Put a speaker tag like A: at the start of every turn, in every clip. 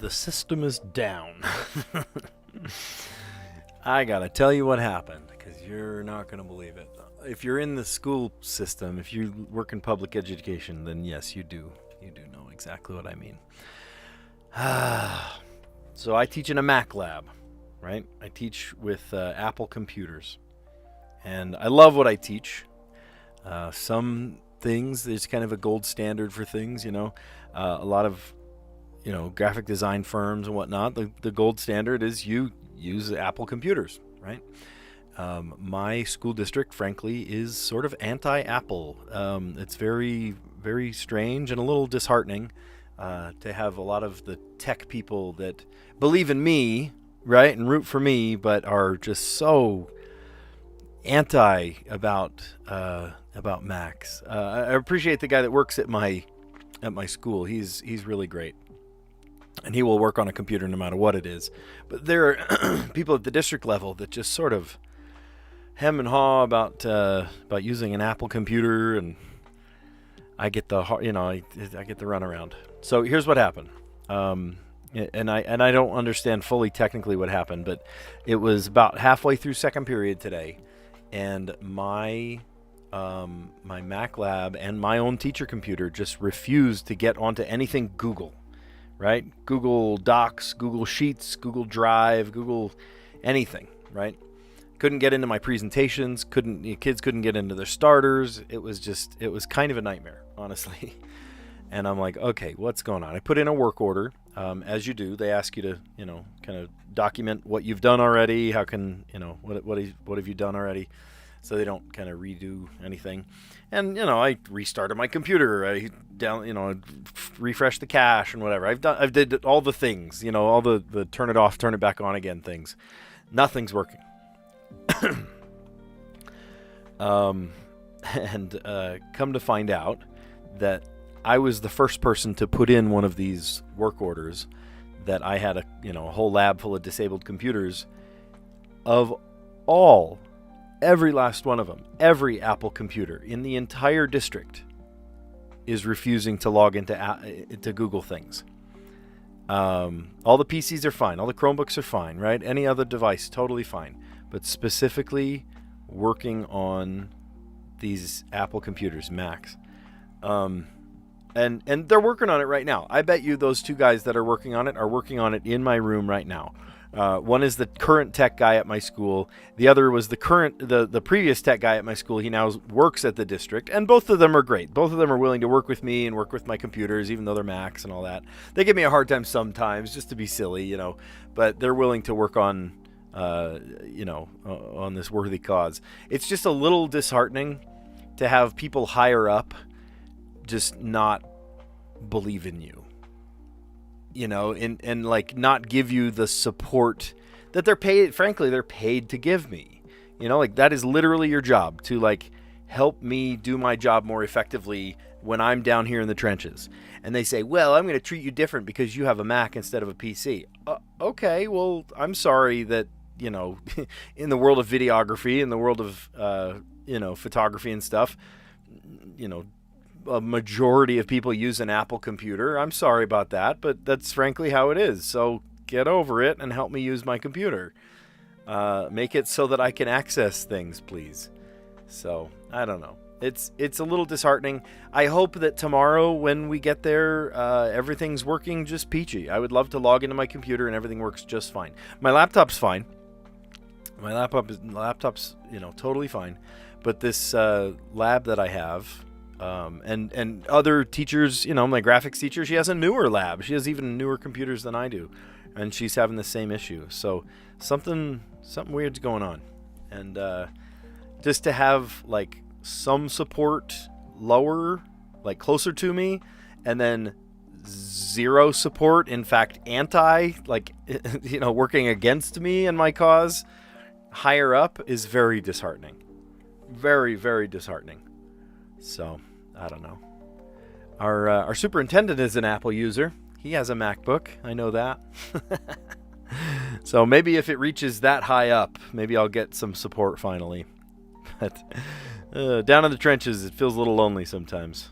A: the system is down. I gotta tell you what happened, because you're not gonna believe it. If you're in the school system, if you work in public education, then yes, you do. You do know exactly what I mean. So I teach in a Mac lab, right? I teach with Apple computers. And I love what I teach. Some things, there's kind of a gold standard for things, a lot of, graphic design firms and whatnot. The gold standard is you use Apple computers, right? My school district, frankly, is sort of anti-Apple. It's very, very strange and a little disheartening to have a lot of the tech people that believe in me, right, and root for me, but are just so anti about Macs. I appreciate the guy that works at my school. He's really great, and he will work on a computer no matter what it is. But there are people at the district level that just sort of hem and haw about using an Apple computer, and I get the I get the runaround. So here's what happened. And I don't understand fully technically what happened, but it was about halfway through second period today, and my Mac lab and my own teacher computer just refused to get onto anything Google, right? Google Docs, Google Sheets, Google Drive, Google anything, right? Couldn't get into my presentations, kids couldn't get into their starters. It was kind of a nightmare, honestly. And I'm like, okay, what's going on? I put in a work order. As you do, they ask you to, kind of document what you've done already. How can, what have you done already? So they don't kind of redo anything. And, I restarted my computer. I refreshed the cache and whatever. I've did all the things, all the turn it off, turn it back on again things. Nothing's working. And come to find out that I was the first person to put in one of these work orders, that I had a whole lab full of disabled computers. Of every last one of them, every Apple computer in the entire district is refusing to log into Google things. All the PCs are fine, all the Chromebooks are fine, right? Any other device, totally fine. But specifically working on these Apple computers, Macs. And they're working on it right now. I bet you those two guys that are working on it in my room right now. One is the current tech guy at my school. The other was the previous tech guy at my school. He now works at the district, and both of them are great. Both of them are willing to work with me and work with my computers, even though they're Macs and all that. They give me a hard time sometimes, just to be silly, but they're willing to work on, on this worthy cause. It's just a little disheartening to have people higher up just not believe in you, and like not give you the support that they're paid to give me. Like that is literally your job, to like help me do my job more effectively when I'm down here in the trenches. And they say, well, I'm going to treat you different because you have a Mac instead of a PC. Okay, well, I'm sorry that, in the world of videography, in the world of, photography and stuff, a majority of people use an Apple computer. I'm sorry about that, but that's frankly how it is. So get over it and help me use my computer. Make it so that I can access things, please. So I don't know. It's a little disheartening. I hope that tomorrow when we get there, everything's working just peachy. I would love to log into my computer and everything works just fine. My laptop's fine. My laptop's totally fine. But this lab that I have, and other teachers, my graphics teacher, she has a newer lab. She has even newer computers than I do, and she's having the same issue. So something weird's going on, and just to have like some support lower, like closer to me, and then zero support, in fact anti, like working against me and my cause higher up, is very disheartening. Very, very disheartening. So, I don't know. Our superintendent is an Apple user. He has a MacBook. I know that. So maybe if it reaches that high up, maybe I'll get some support finally. But down in the trenches, it feels a little lonely sometimes.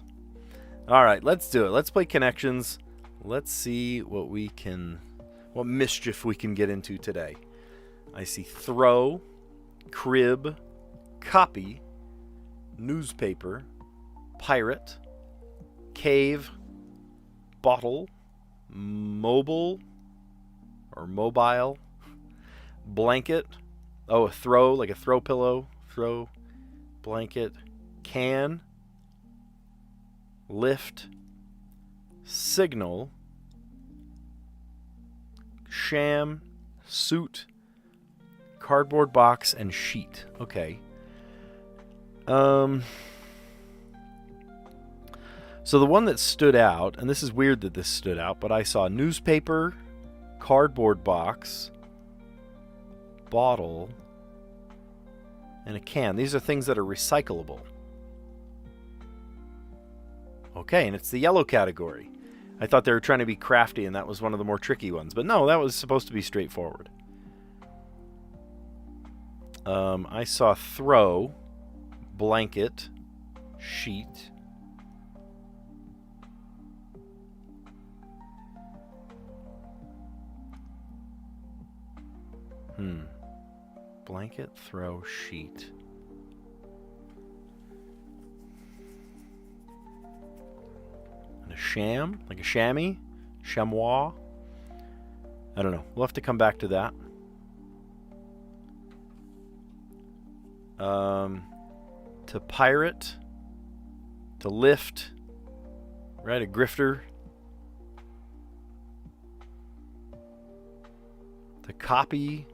A: All right, let's do it. Let's play Connections. let's see what mischief we can get into today. I see throw, crib, copy, newspaper, pirate, cave, bottle, mobile, blanket. Oh, a throw, like a throw pillow, throw, blanket, can, lift, signal, sham, suit, cardboard box, and sheet. Okay. So the one that stood out, and this is weird that this stood out, but I saw newspaper, cardboard box, bottle, and a can. These are things that are recyclable. Okay, and it's the yellow category. I thought they were trying to be crafty, and that was one of the more tricky ones. But no, that was supposed to be straightforward. I saw throw, blanket, sheet, blanket, throw, sheet. And a sham, like a chamois, chamois. I don't know. We'll have to come back to that. To pirate, to lift, right? A grifter. To copy.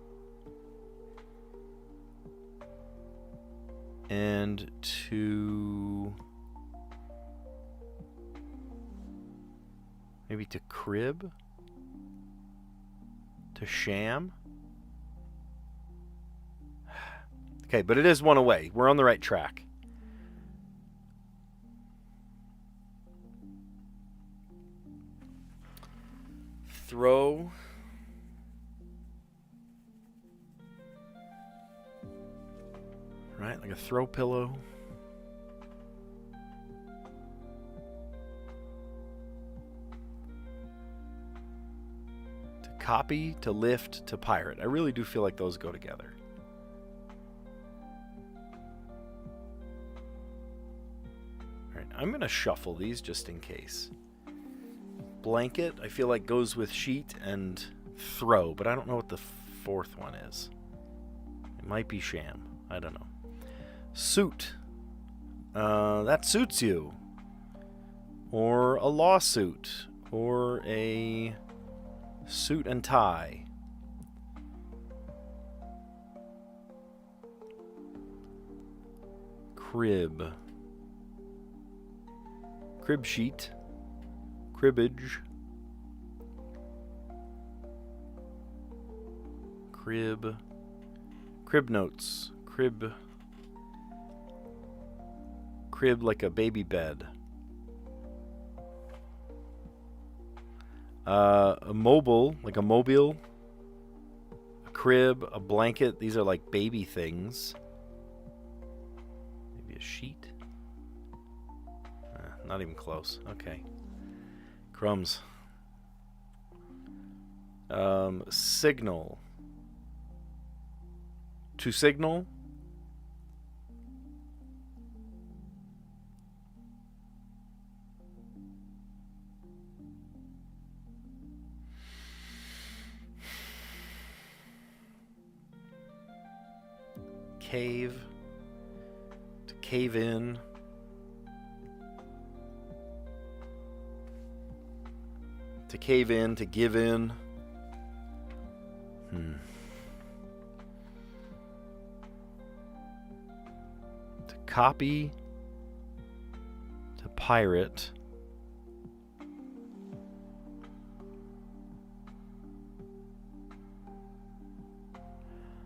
A: And to maybe to crib, to sham. Okay, but it is one away. We're on the right track. Throw. Right, like a throw pillow. To copy, to lift, to pirate. I really do feel like those go together. All right, I'm going to shuffle these just in case. Blanket, I feel like goes with sheet and throw, but I don't know what the fourth one is. It might be sham. I don't know. Suit. That suits you. Or a lawsuit. Or a suit and tie. Crib. Crib sheet. Cribbage. Crib. Crib notes. Crib like a baby bed. A mobile, like a mobile. A crib, a blanket. These are like baby things. Maybe a sheet. Not even close. Okay. Crumbs. Signal. To signal. Cave. To cave in. To cave in, to give in. To copy. To pirate.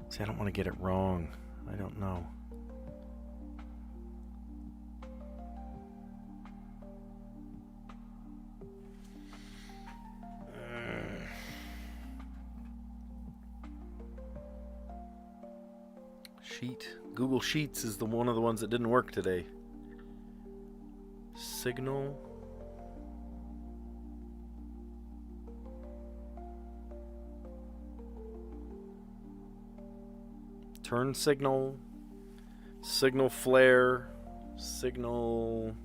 A: See, I don't want to get it wrong. I don't know. Sheet. Google Sheets is one of the ones that didn't work today. Signal. Turn signal. Signal flare. Signal...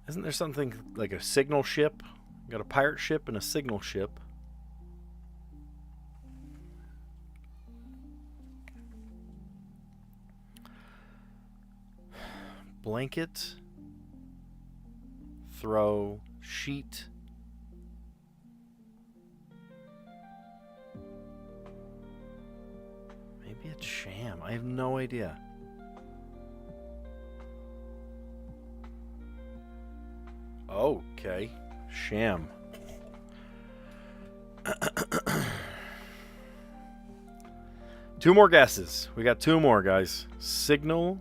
A: Isn't there something like a signal ship? You got a pirate ship and a signal ship. Blanket. Throw. Sheet. Maybe it's sham. I have no idea. Okay. Sham. Two more guesses. We got two more, guys. Signal.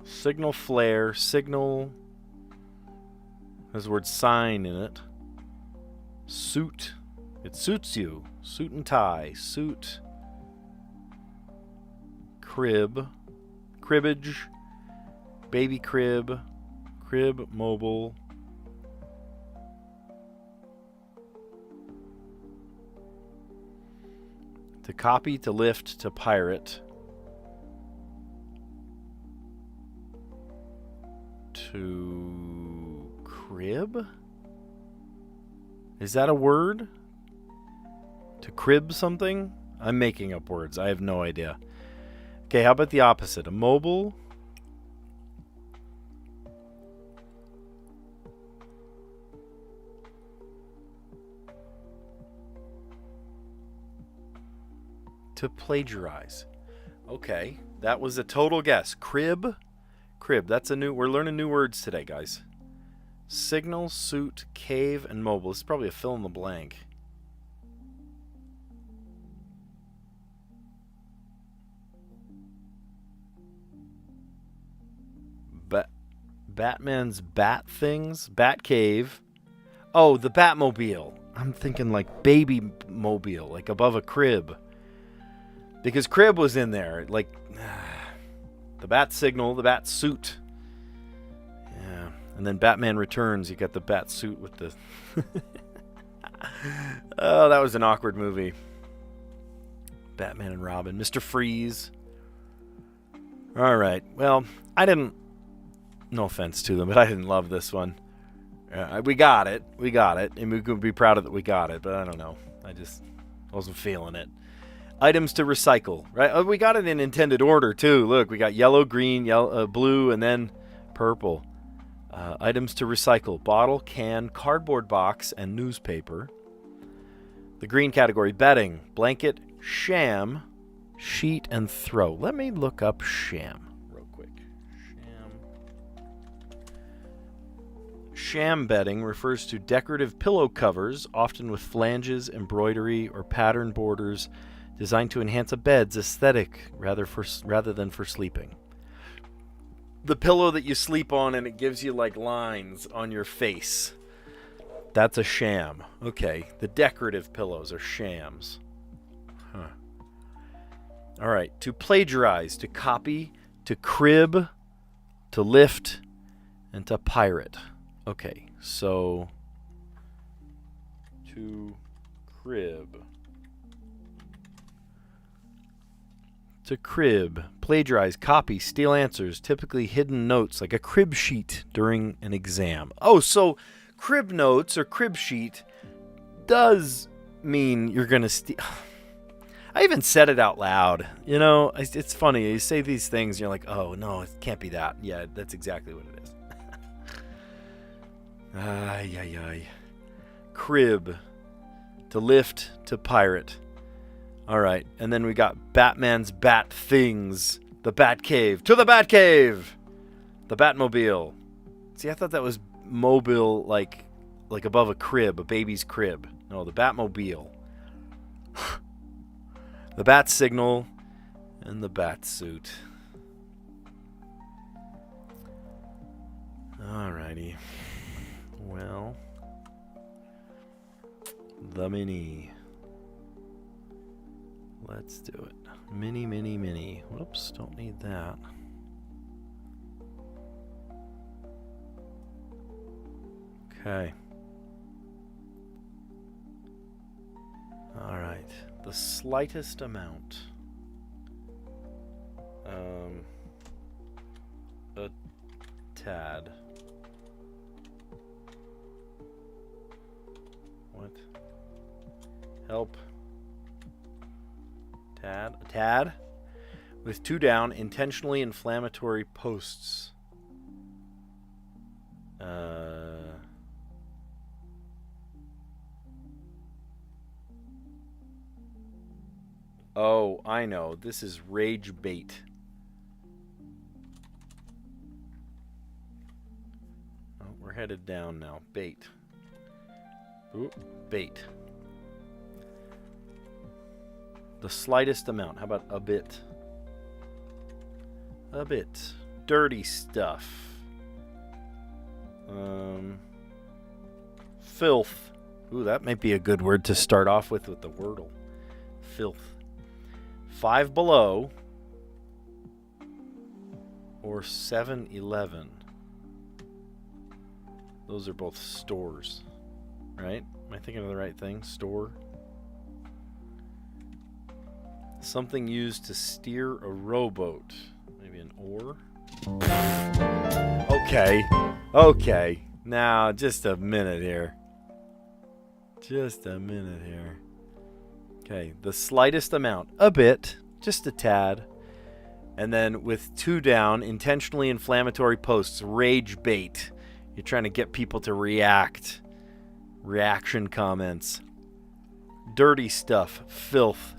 A: Signal flare. Signal. There's the word sign in it. Suit. It suits you. Suit and tie. Suit. Crib. Cribbage. Baby crib. Crib mobile. To copy, to lift, to pirate. To crib? Is that a word? To crib something? I'm making up words. I have no idea. Okay, how about the opposite? A mobile? To plagiarize. Okay, that was a total guess. Crib. Crib. That's a new... We're learning new words today, guys. Signal, suit, cave, and mobile. This is probably a fill in the blank. Batman's bat things. Bat cave. Oh, the Batmobile. I'm thinking like baby mobile, like above a crib. Because crib was in there, like the bat signal, the bat suit. Yeah, and then Batman Returns. You got the bat suit with the. Oh, that was an awkward movie. Batman and Robin, Mr. Freeze. All right. Well, I didn't. No offense to them, but I didn't love this one. We got it, and we could be proud of that we got it. But I don't know. I just wasn't feeling it. Items to recycle, right? Oh, we got it in intended order, too. Look, we got yellow, green, yellow, blue, and then purple. Items to recycle. Bottle, can, cardboard box, and newspaper. The green category, bedding, blanket, sham, sheet, and throw. Let me look up sham real quick. Sham bedding refers to decorative pillow covers, often with flanges, embroidery, or pattern borders, designed to enhance a bed's aesthetic rather than for sleeping. The pillow that you sleep on and it gives you like lines on your face. That's a sham. Okay, the decorative pillows are shams. Huh. All right, to plagiarize, to copy, to crib, to lift, and to pirate. Okay, so to crib. To crib, plagiarize, copy, steal answers, typically hidden notes like a crib sheet during an exam. Oh, so crib notes or crib sheet does mean you're going to steal. I even said it out loud. You know, it's funny. You say these things and you're like, oh, no, it can't be that. Yeah, that's exactly what it is. Ay. Crib, to lift, to pirate. All right, and then we got Batman's bat things. The Bat Cave. To the Bat Cave! The Batmobile. See, I thought that was mobile, like above a crib, a baby's crib. No, the Batmobile. The Bat Signal and the Bat Suit. All righty. Well, The mini. Let's do it. Mini, mini, mini. Whoops, don't need that. Okay. All right. The slightest amount. A tad. What? Help. Tad. A tad. With 2 down, intentionally inflammatory posts. Oh, I know. This is rage bait. Oh, we're headed down now. Bait. Ooh, bait. The slightest amount. How about a bit? A bit. Dirty stuff. Filth. Ooh, that might be a good word to start off with the Wordle. Filth. 5 Below or 7-Eleven. Those are both stores, right? Am I thinking of the right thing? Store. Something used to steer a rowboat. Maybe an oar. Okay. Okay. Now, just a minute here. Just a minute here. Okay, the slightest amount. A bit. Just a tad. And then with 2 down, intentionally inflammatory posts. Rage bait. You're trying to get people to react. Reaction comments. Dirty stuff. Filth.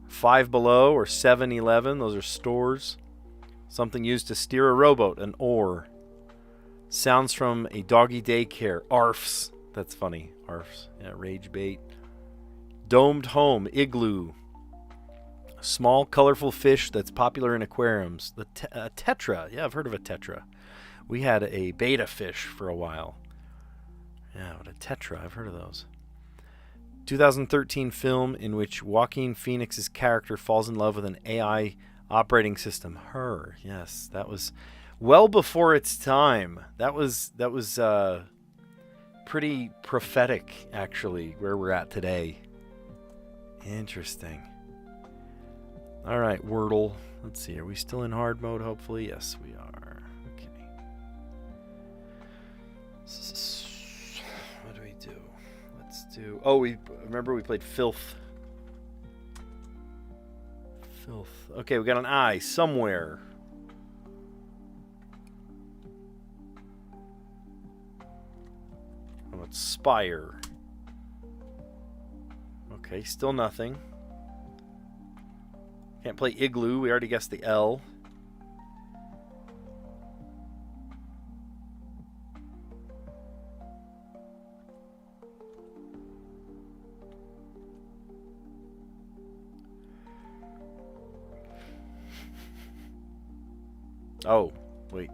A: 5 Below or 7-Eleven. Those are stores. Something used to steer a rowboat. An oar. Sounds from a doggy daycare. Arfs. That's funny. Arfs. Yeah, rage bait. Domed home. Igloo. Small, colorful fish that's popular in aquariums. The tetra. Yeah, I've heard of a tetra. We had a beta fish for a while. Yeah, but a tetra. I've heard of those. 2013 film in which Joaquin Phoenix's character falls in love with an AI operating system. Her. Yes, that was well before its time. That was pretty prophetic, actually, where we're at today. Interesting. All right, Wordle. Let's see. Are we still in hard mode, hopefully? Yes, we are. Okay. What do we do? Let's do... Oh, remember we played Filth. Filth. Okay, we got an I somewhere. How about Spire? Okay, still nothing. Can't play Igloo. We already guessed the L. Oh, wait.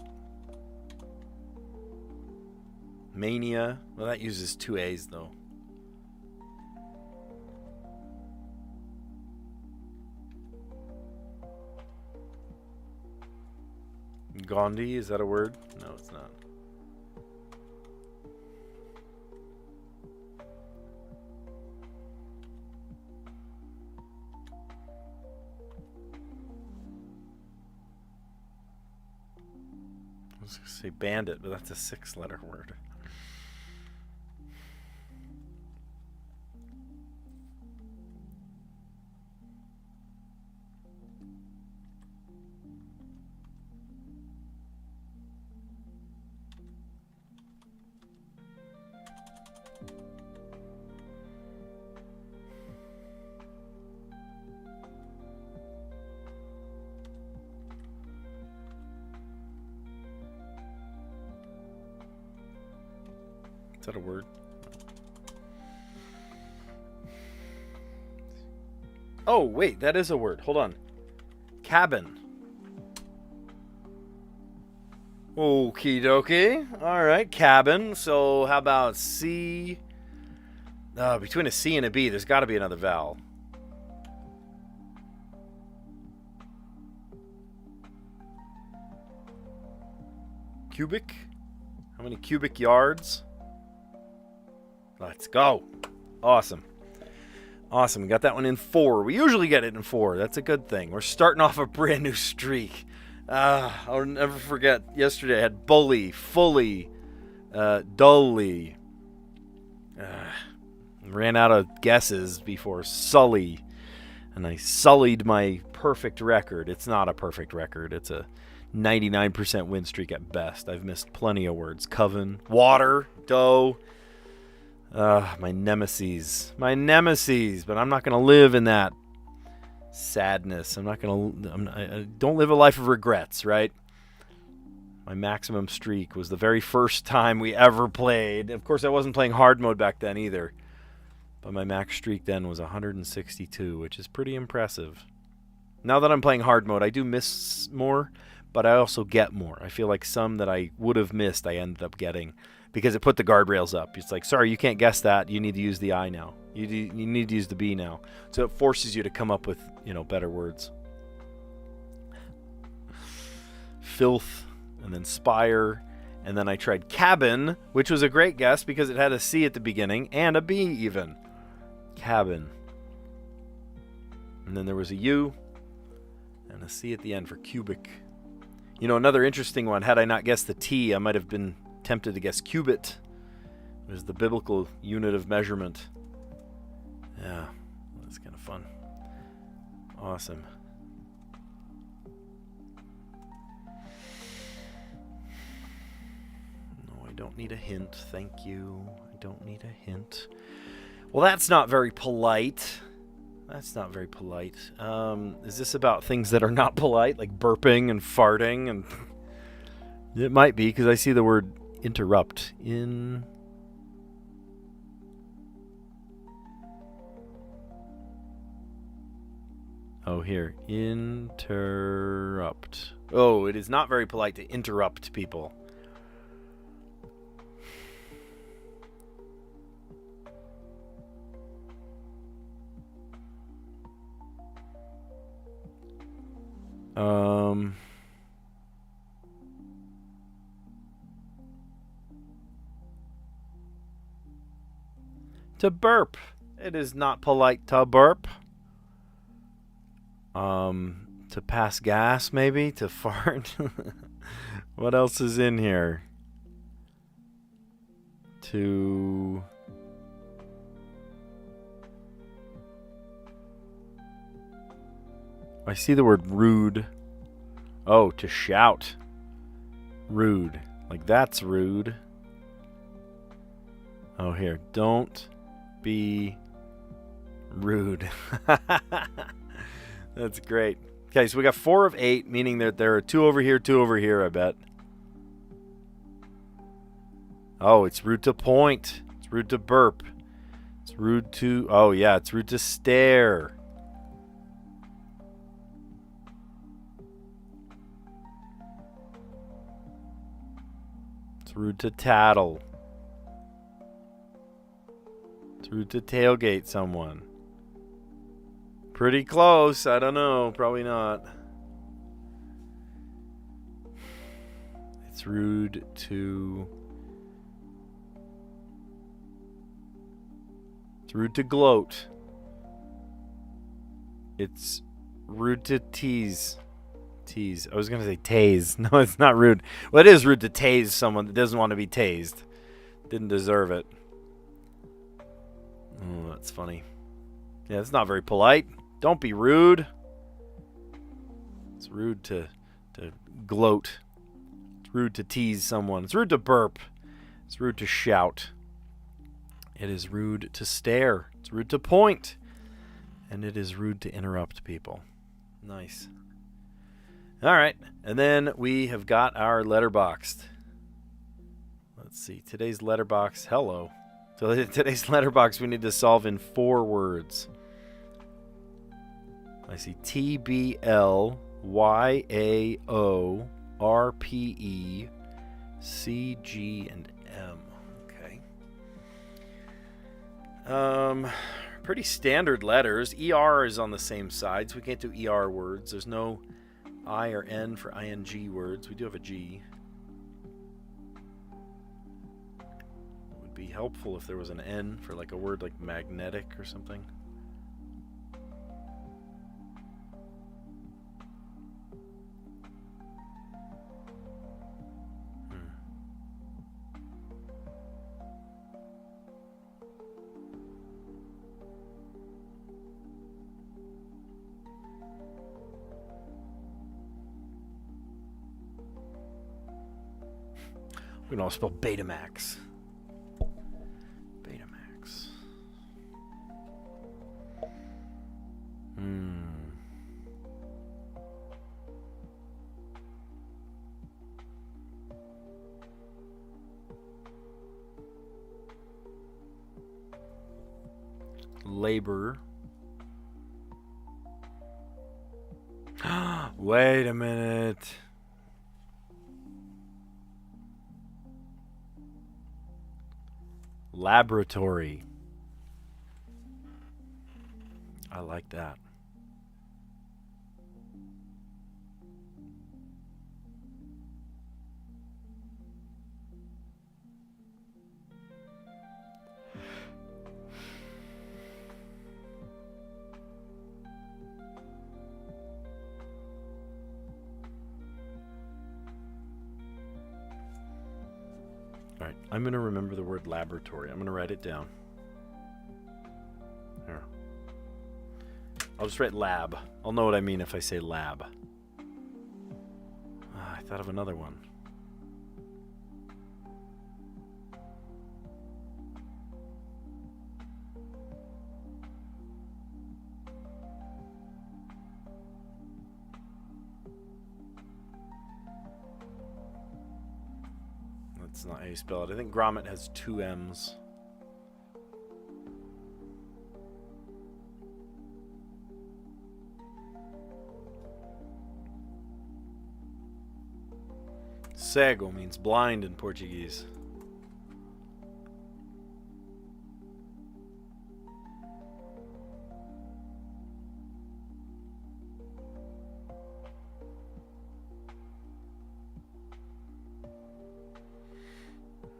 A: Mania. Well, that uses 2 A's, though. Gandhi, is that a word? No, it's not. I was going to say bandit, but that's a 6-letter word. Is that a word? Oh, wait, that is a word. Hold on. Cabin. Okie dokie. All right, cabin. So how about C-A-B-I-N? Between a C and a B, there's got to be another vowel. Cubic? How many cubic yards? Let's go. Awesome. Awesome. We got that one in 4. We usually get it in 4. That's a good thing. We're starting off a brand new streak. I'll never forget. Yesterday I had bully, fully, dully. Ran out of guesses before sully. And I sullied my perfect record. It's not a perfect record. It's a 99% win streak at best. I've missed plenty of words. Coven, water, dough. My nemesis. My nemesis. But I'm not going to live in that sadness. I don't live a life of regrets, right? My maximum streak was the very first time we ever played. Of course, I wasn't playing hard mode back then either. But my max streak then was 162, which is pretty impressive. Now that I'm playing hard mode, I do miss more, but I also get more. I feel like some that I would have missed, I ended up getting because it put the guardrails up. It's like, sorry, you can't guess that. You need to use the I now. You need to use the B now. So it forces you to come up with, better words. Filth, and then spire, and then I tried cabin, which was a great guess because it had a C at the beginning and a B even. Cabin. And then there was a U and a C at the end for cubic. Another interesting one, had I not guessed the T, I might have been tempted to guess cubit. It was the biblical unit of measurement. Yeah, that's kind of fun. Awesome. No, I don't need a hint. Thank you. I don't need a hint. Well, that's not very polite. That's not very polite. Is this about things that are not polite, like burping and farting? And it might be, because I see the word interrupt in... Oh, here. Interrupt. Oh, it is not very polite to interrupt people. To burp. It is not polite to burp. To pass gas, maybe? To fart? What else is in here? To... I see the word rude. Oh, to shout. Rude. Like, that's rude. Oh, here. Don't be rude. That's great. Okay, so we got 4 of 8, meaning that there are 2 over here, I bet. Oh, it's rude to point. It's rude to burp. It's rude to... Oh, yeah, it's rude to stare. It's rude to tattle. It's rude to tailgate someone. Pretty close. I don't know. Probably not. It's rude to... It's rude to gloat. It's rude to tease. Tease. I was going to say tase. No, it's not rude. Well, it is rude to tase someone that doesn't want to be tased. Didn't deserve it. Oh, that's funny. Yeah, it's not very polite. Don't be rude. It's rude to gloat. It's rude to tease someone. It's rude to burp. It's rude to shout. It is rude to stare. It's rude to point. And it is rude to interrupt people. Nice. All right. And then we have got our letterboxed. Let's see. Today's letterbox. Hello. So today's letterbox we need to solve in 4 words. I see T, B, L, Y, A, O, R, P, E, C, G, and M. Okay. Pretty standard letters. ER is on the same side, so we can't do ER words. There's no I or N for ING words. We do have a G. It would be helpful if there was an N for like a word like magnetic or something. We can all spell Betamax. Betamax. Labor. Wait a minute. Laboratory. I like that. All right, I'm going to remember the word laboratory. I'm going to write it down. Here. I'll just write lab. I'll know what I mean if I say lab. I thought of another one. That's not how you spell it. I think grommet has 2 M's. Cego means blind in Portuguese.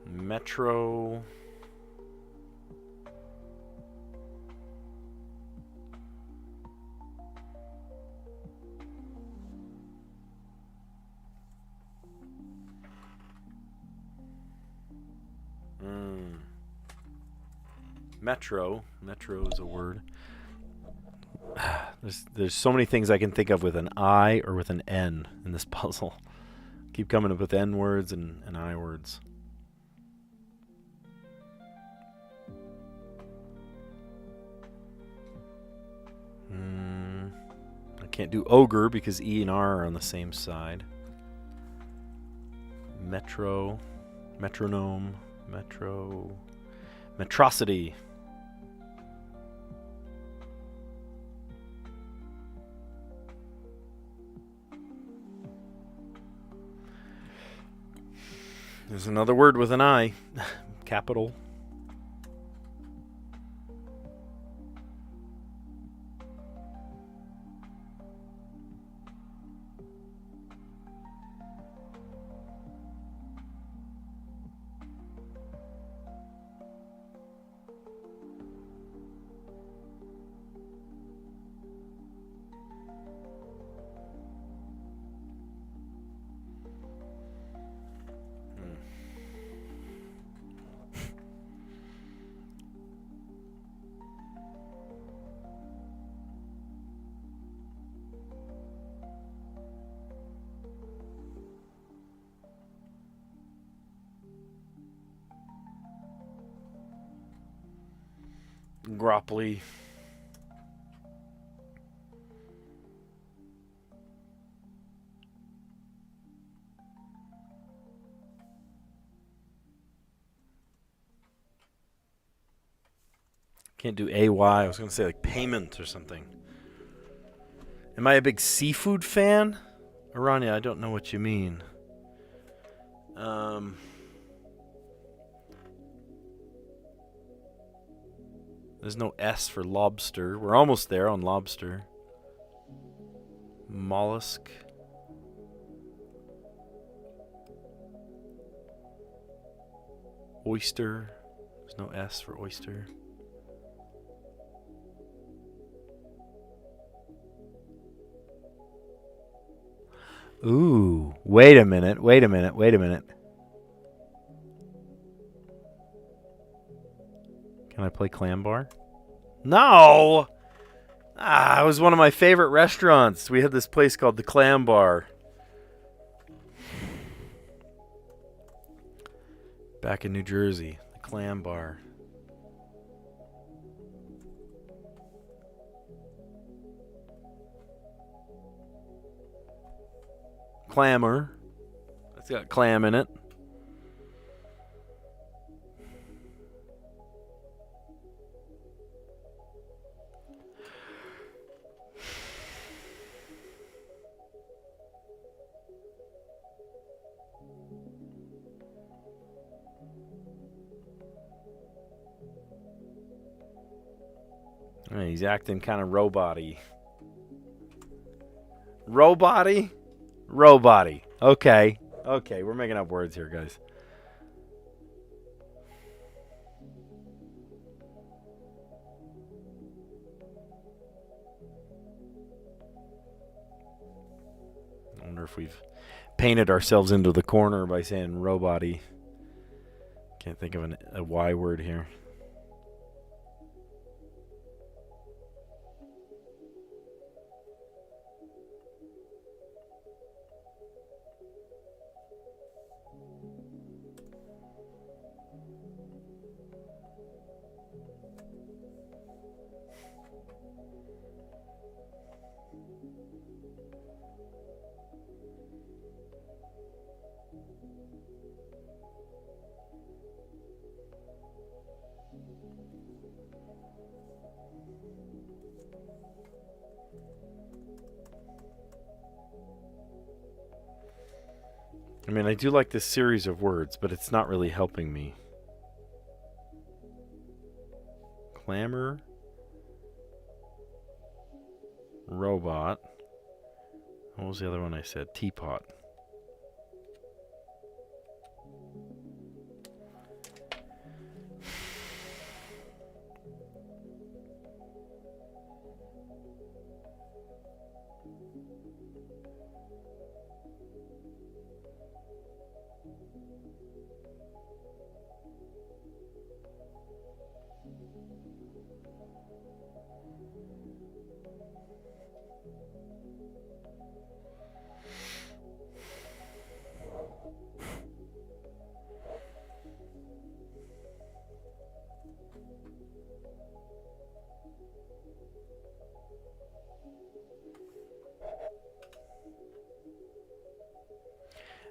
A: Metro. Metro. Metro is a word. There's so many things I can think of with an I or with an N in this puzzle. Keep coming up with N words and I words. I can't do ogre because E and R are on the same side. Metro. Metronome. Metro. Metrocity. There's another word with an I. Capital. Gropply. Can't do AY. I was going to say like payment or something. Am I a big seafood fan? Aranya, I don't know what you mean. There's no S for lobster. We're almost there on lobster. Mollusk. Oyster. There's no S for oyster. Ooh, wait a minute. Can I play clam bar? No! It was one of my favorite restaurants. We had this place called the Clam Bar. Back in New Jersey, the Clam Bar. Clamor. It's got clam in it. He's acting kind of robot-y. Robot-y? Robot-y. Okay, we're making up words here, guys. I wonder if we've painted ourselves into the corner by saying robot-y. Can't think of a Y word here. I mean, I do like this series of words, but it's not really helping me. Clamor. Robot. What was the other one I said? Teapot.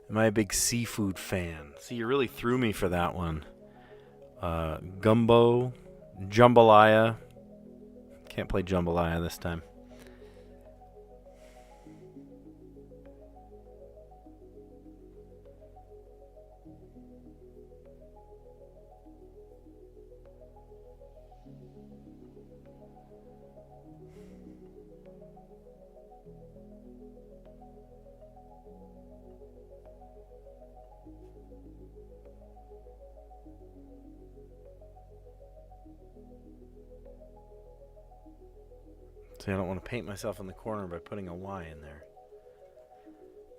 A: Am I a big seafood fan? See, you really threw me for that one. Gumbo, jambalaya. Can't play jambalaya this time. See, I don't want to paint myself in the corner by putting a Y in there.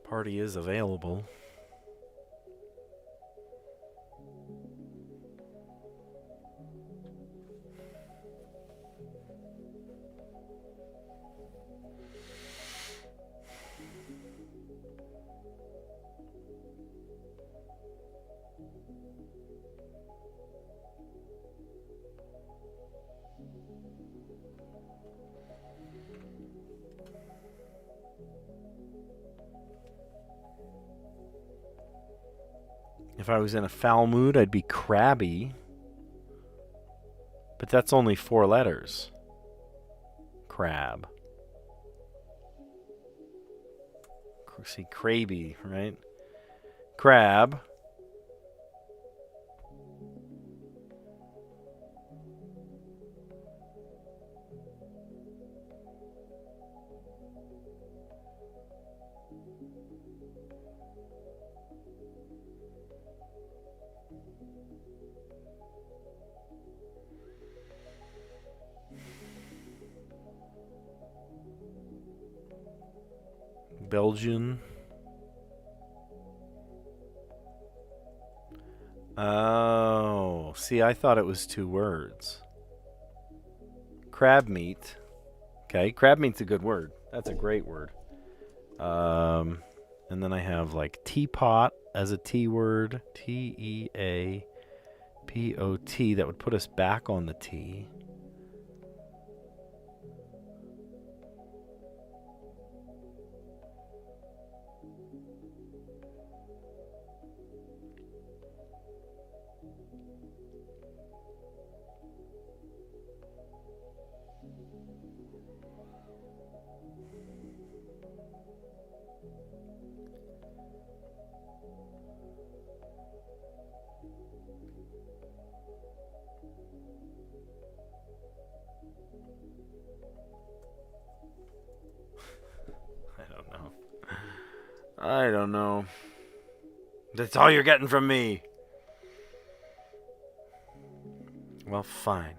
A: Party is available. If I was in a foul mood, I'd be crabby. But that's only 4 letters. Crab. See, crabby, right? Crab. Belgian. Oh, see, I thought it was 2 words. Crab meat. Okay, crab meat's a good word. That's a great word. And then I have like teapot as a T word. T-E-A-P-O-T. That would put us back on the T. I don't know. That's all you're getting from me. Well, fine.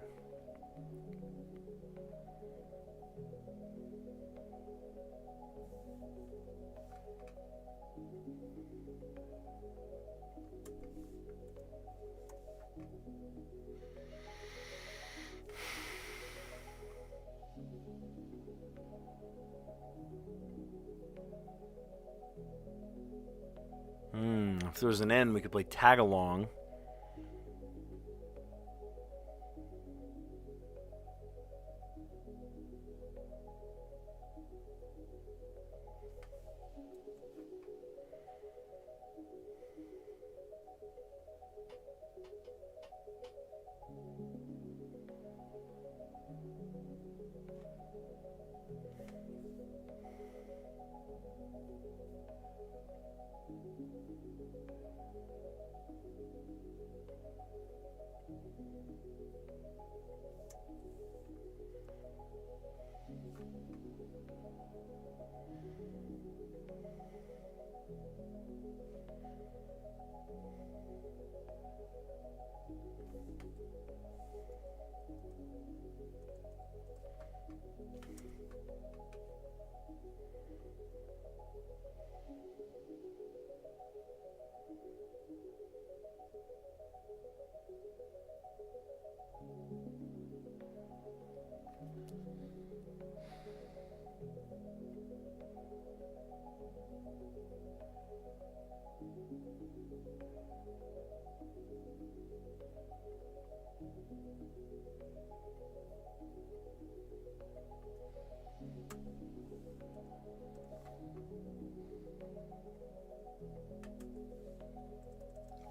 A: If there was an N, we could play tag along.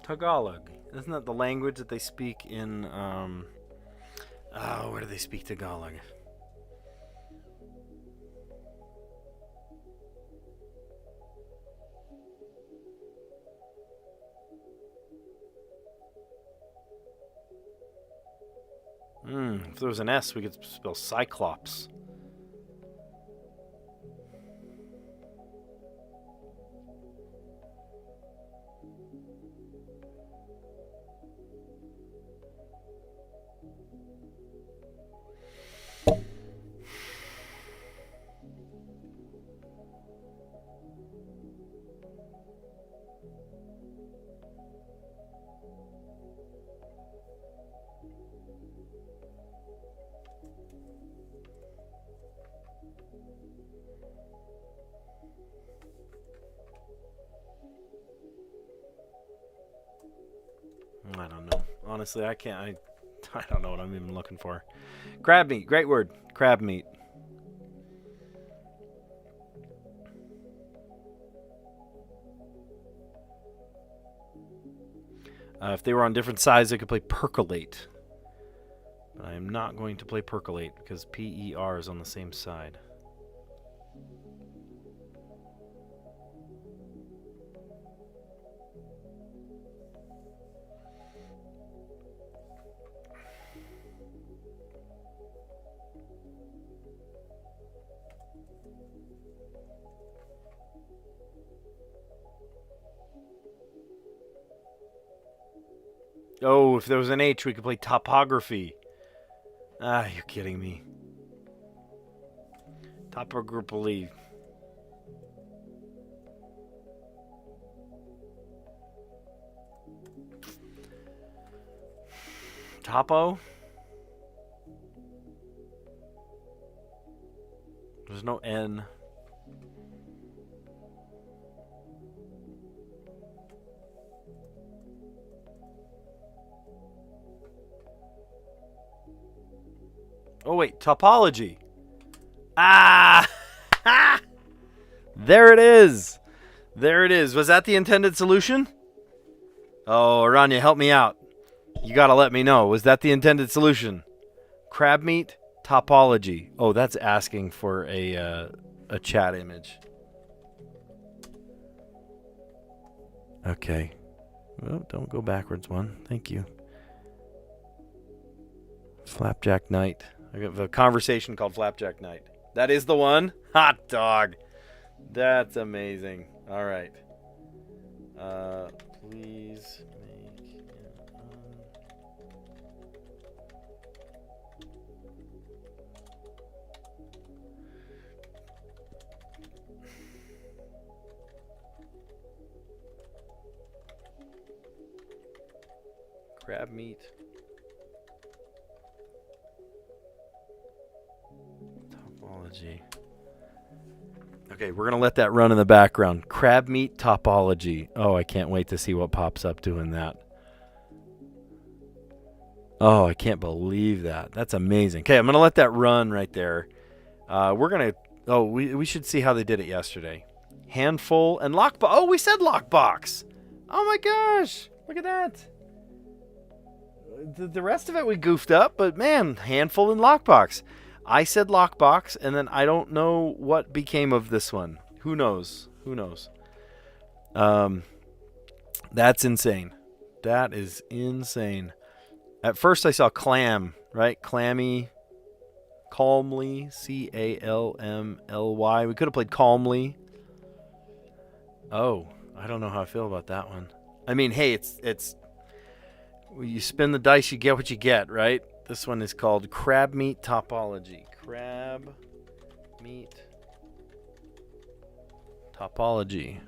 A: Tagalog. Isn't that the language that they speak in, where do they speak Tagalog? If there was an S, we could spell Cyclops. I don't know. Honestly, I can't. I don't know what I'm even looking for. Crab meat. Great word. Crab meat. If they were on different sides, they could play percolate. But I am not going to play percolate because P-E-R is on the same side. Oh, if there was an H, we could play topography. Ah, you're kidding me. Topography. Topo? There's no N. Oh, wait. Topology. Ah! There it is. There it is. Was that the intended solution? Oh, Aranya, help me out. You got to let me know. Was that the intended solution? Crab meat, topology. Oh, that's asking for a chat image. Okay. Well, don't go backwards one. Thank you. Flapjack Night. I have a conversation called Flapjack Night. That is the one? Hot dog. That's amazing. All right. Please make crab meat. Topology. Okay, we're going to let that run in the background. Crab meat topology. Oh, I can't wait to see what pops up doing that. Oh, I can't believe that. That's amazing. Okay, I'm going to let that run right there. We're going to... Oh, we should see how they did it yesterday. Handful and lockbox. Oh, we said lockbox. Oh, my gosh. Look at that. The rest of it we goofed up, but man, handful and lockbox. I said lockbox, and then I don't know what became of this one. Who knows? Who knows? That's insane. That is insane. At first I saw clam, right? Clammy, calmly, C-A-L-M-L-Y. We could have played calmly. Oh, I don't know how I feel about that one. I mean, hey, it's you spin the dice, you get what you get, right? This one is called crab meat topology. Crab meat topology.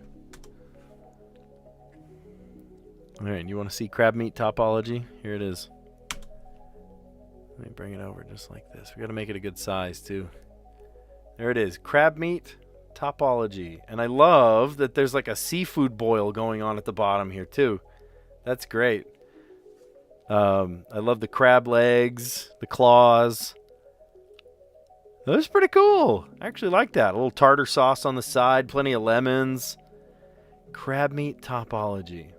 A: All right, you want to see crab meat topology? Here it is. Let me bring it over just like this. We got to make it a good size too. There it is. Crab meat topology. And I love that there's like a seafood boil going on at the bottom here too. That's great. I love the crab legs, the claws. That was pretty cool. I actually like that. A little tartar sauce on the side, plenty of lemons. Crab meat topology.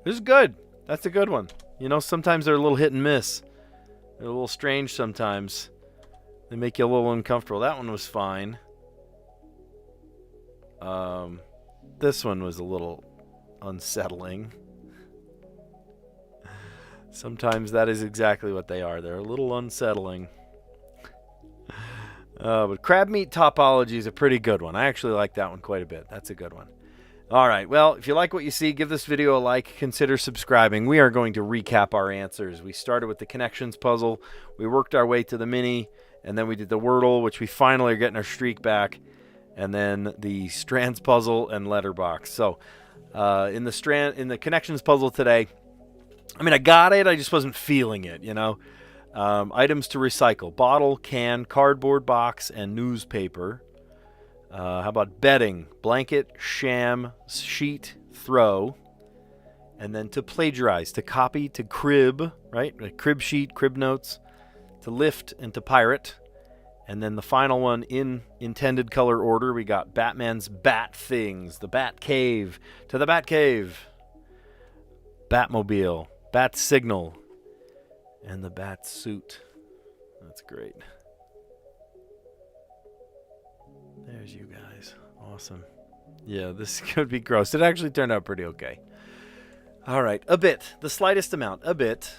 A: This is good. That's a good one. You know, sometimes they're a little hit and miss. They're a little strange sometimes. They make you a little uncomfortable. That one was fine. This one was a little unsettling. Sometimes that is exactly what they are. They're a little unsettling. But crab meat topology is a pretty good one. I actually like that one quite a bit. That's a good one. All right. Well, if you like what you see, give this video a like. Consider subscribing. We are going to recap our answers. We started with the connections puzzle. We worked our way to the mini. And then we did the Wordle, which we finally are getting our streak back. And then the Strands puzzle and letterbox. So in the connections puzzle today, I mean, I got it. I just wasn't feeling it, you know. Items to recycle. Bottle, can, cardboard box, and newspaper. How about bedding? Blanket, sham, sheet, throw. And then to plagiarize. To copy, to crib, right? A crib sheet, crib notes. To lift and to pirate. And then the final one in intended color order, we got Batman's bat things. The Bat Cave. To the Bat Cave. Batmobile. Bat signal. And the bat suit. That's great. There's you guys. Awesome. Yeah, this could be gross. It actually turned out pretty okay. All right. A bit. The slightest amount. A bit.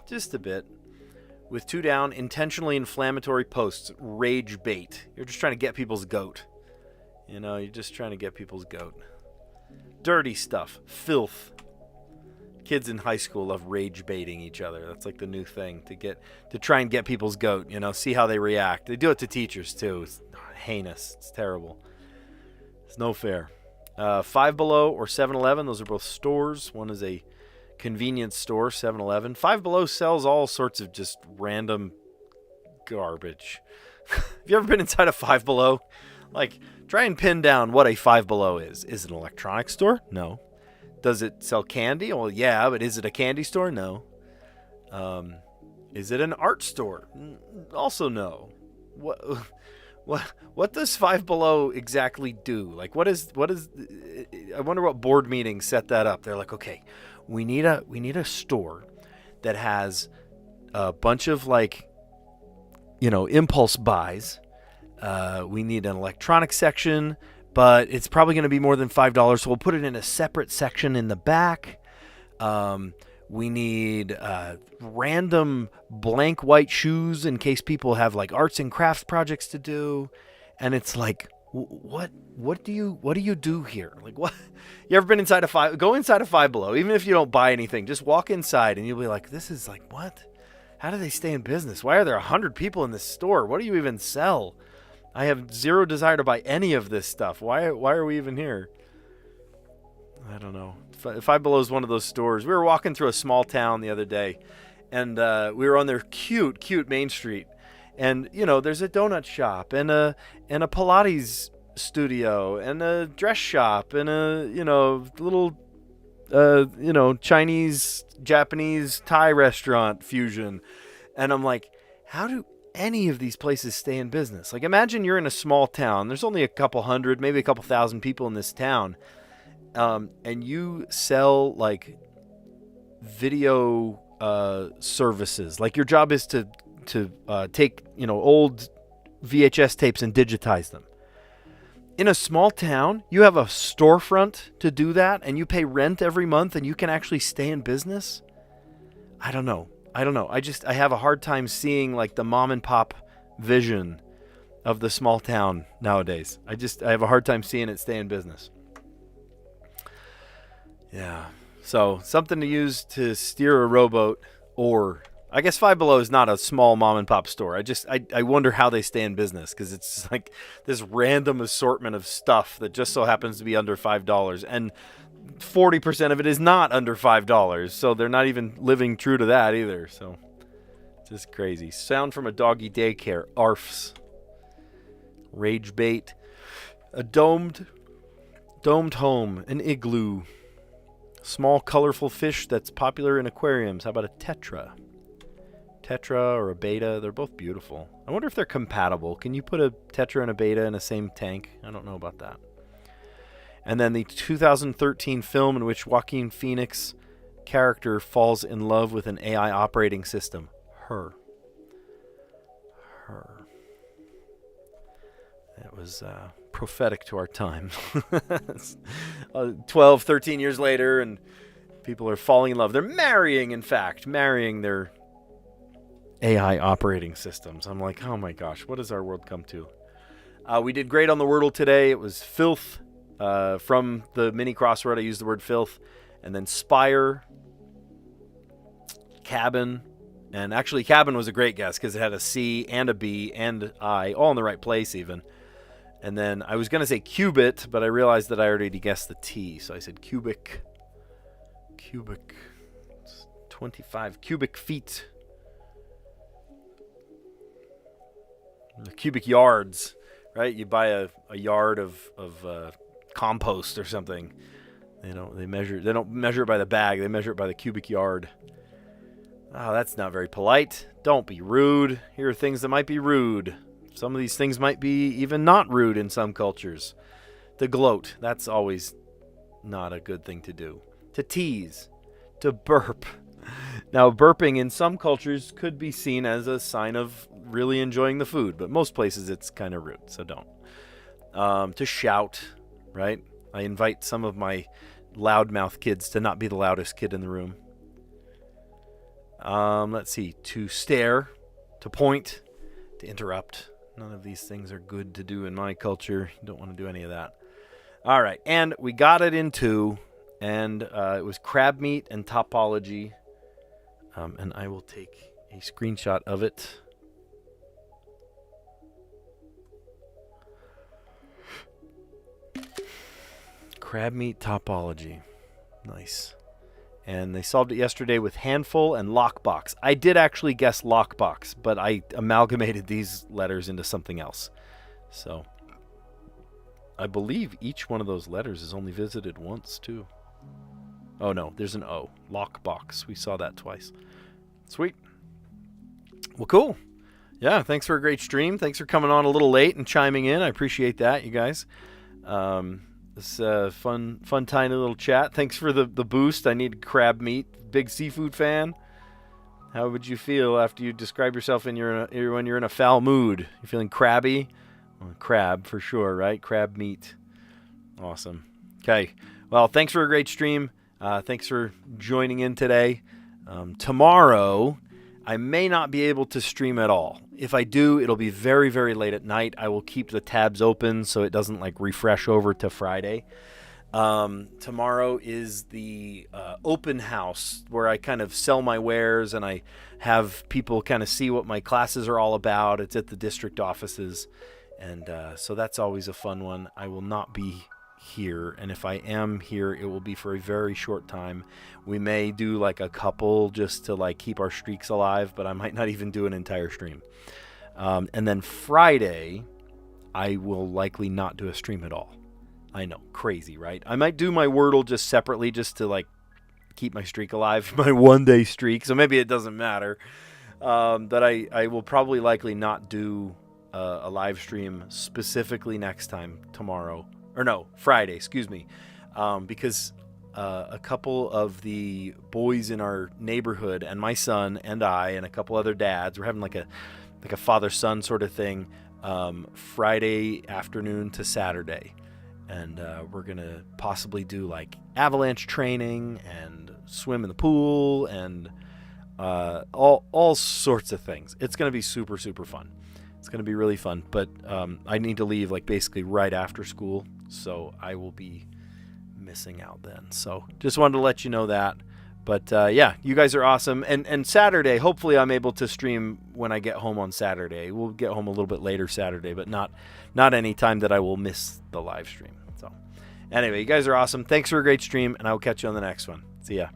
A: Just a bit. With 2 down, intentionally inflammatory posts. Rage bait. You're just trying to get people's goat. You know, you're just trying to get people's goat. Dirty stuff. Filth. Kids in high school love rage baiting each other. That's like the new thing to try and get people's goat, see how they react. They do it to teachers too. It's heinous. It's terrible. It's no fair. Five Below or 7-Eleven, those are both stores. One is a convenience store, 7-Eleven. Five Below sells all sorts of just random garbage. Have you ever been inside a Five Below? Like, try and pin down what a Five Below is. Is it an electronics store? No. Does it sell candy? Well, yeah, but is it a candy store? No. Is it an art store? Also no. What does Five Below exactly do? Like, what is? I wonder what board meetings set that up. They're like, okay, we need a store that has a bunch of impulse buys. We need an electronics section, but it's probably going to be more than $5, so we'll put it in a separate section in the back. We need random blank white shoes in case people have like arts and crafts projects to do. And it's like, what do you do here? Like, what? You ever been inside go inside a Five Below, even if you don't buy anything, just walk inside and you'll be like, this is like, what? How do they stay in business? Why are there 100 people in this store? What do you even sell? I have zero desire to buy any of this stuff. Why are we even here? I don't know. Five Below is one of those stores. We were walking through a small town the other day, and we were on their cute Main Street. And, there's a donut shop and a Pilates studio and a dress shop and a, little, Chinese, Japanese, Thai restaurant fusion. And I'm like, how do any of these places stay in business? Like, imagine you're in a small town. There's only a couple hundred, maybe a couple thousand people in this town. And you sell like video services. Like, your job is to take old VHS tapes and digitize them. In a small town, you have a storefront to do that, and you pay rent every month, and you can actually stay in business. I don't know. I have a hard time seeing like the mom and pop vision of the small town nowadays. I have a hard time seeing it stay in business. Yeah. So something to use to steer a rowboat, or I guess Five Below is not a small mom and pop store. I wonder how they stay in business, because it's like this random assortment of stuff that just so happens to be under $5, and 40% of it is not under $5. So they're not even living true to that either. So just crazy. Sound from a doggy daycare. Arfs. Rage bait. A domed home. An igloo. Small colorful fish that's popular in aquariums. How about a tetra? Tetra or a beta, they're both beautiful. I wonder if they're compatible. Can you put a tetra and a beta in the same tank? I don't know about that. And then the 2013 film in which Joaquin Phoenix character falls in love with an AI operating system. Her. It was prophetic to our time. 12, 13 years later, and people are falling in love. They're marrying their AI operating systems. I'm like, oh my gosh, what does our world come to? We did great on the Wordle today. It was filth. From the mini crossword, I used the word filth. And then spire, cabin. And actually, cabin was a great guess because it had a C and a B and I, all in the right place even. And then I was going to say cubit, but I realized that I already guessed the T. So I said cubic. It's 25 cubic feet. Cubic yards, right? You buy a yard of compost or something. They don't measure it by the bag. They measure it by the cubic yard. Oh, that's not very polite. Don't be rude. Here are things that might be rude. Some of these things might be even not rude in some cultures. To gloat, that's always not a good thing to do. To tease, to burp. Now, burping in some cultures could be seen as a sign of really enjoying the food, but most places it's kind of rude, so don't. To shout, right? I invite some of my loudmouth kids to not be the loudest kid in the room. Let's see. To stare, to point, to interrupt. None of these things are good to do in my culture. You don't want to do any of that. All right, and we got it into and it was crab meat and topology. And I will take a screenshot of it. Crab meat topology. Nice. And they solved it yesterday with handful and lockbox. I did actually guess lockbox, but I amalgamated these letters into something else. So I believe each one of those letters is only visited once, too. Oh, no, there's an O. Lockbox. We saw that twice. Sweet. Well, cool. Yeah, thanks for a great stream. Thanks for coming on a little late and chiming in. I appreciate that, you guys. This fun, tiny little chat. Thanks for the boost. I need crab meat. Big seafood fan. How would you feel after you describe yourself when you're in a foul mood? You feeling crabby? Well, crab for sure, right? Crab meat. Awesome. Okay. Well, thanks for a great stream. Thanks for joining in today. Tomorrow, I may not be able to stream at all. If I do, it'll be very, very late at night. I will keep the tabs open so it doesn't like refresh over to Friday. Tomorrow is the open house where I kind of sell my wares and I have people kind of see what my classes are all about. It's at the district offices. And so that's always a fun one. I will not be here, and if I am here, it will be for a very short time. We may do like a couple just to like keep our streaks alive, but I might not even do an entire stream. And then Friday, I will likely not do a stream at all. I know, crazy, right? I might do my Wordle just separately just to like keep my streak alive, my one-day streak, so maybe it doesn't matter. But I will probably likely not do a live stream specifically next time tomorrow. Or no, Friday, excuse me, because a couple of the boys in our neighborhood and my son and I and a couple other dads, we're having like a father-son sort of thing Friday afternoon to Saturday. And we're going to possibly do like avalanche training and swim in the pool and all sorts of things. It's going to be super, super fun. It's going to be really fun, but I need to leave like basically right after school, so I will be missing out then. So just wanted to let you know that. But yeah, you guys are awesome. And Saturday, hopefully I'm able to stream when I get home on Saturday. We'll get home a little bit later Saturday, but not any time that I will miss the live stream. So anyway, you guys are awesome. Thanks for a great stream, and I will catch you on the next one. See ya.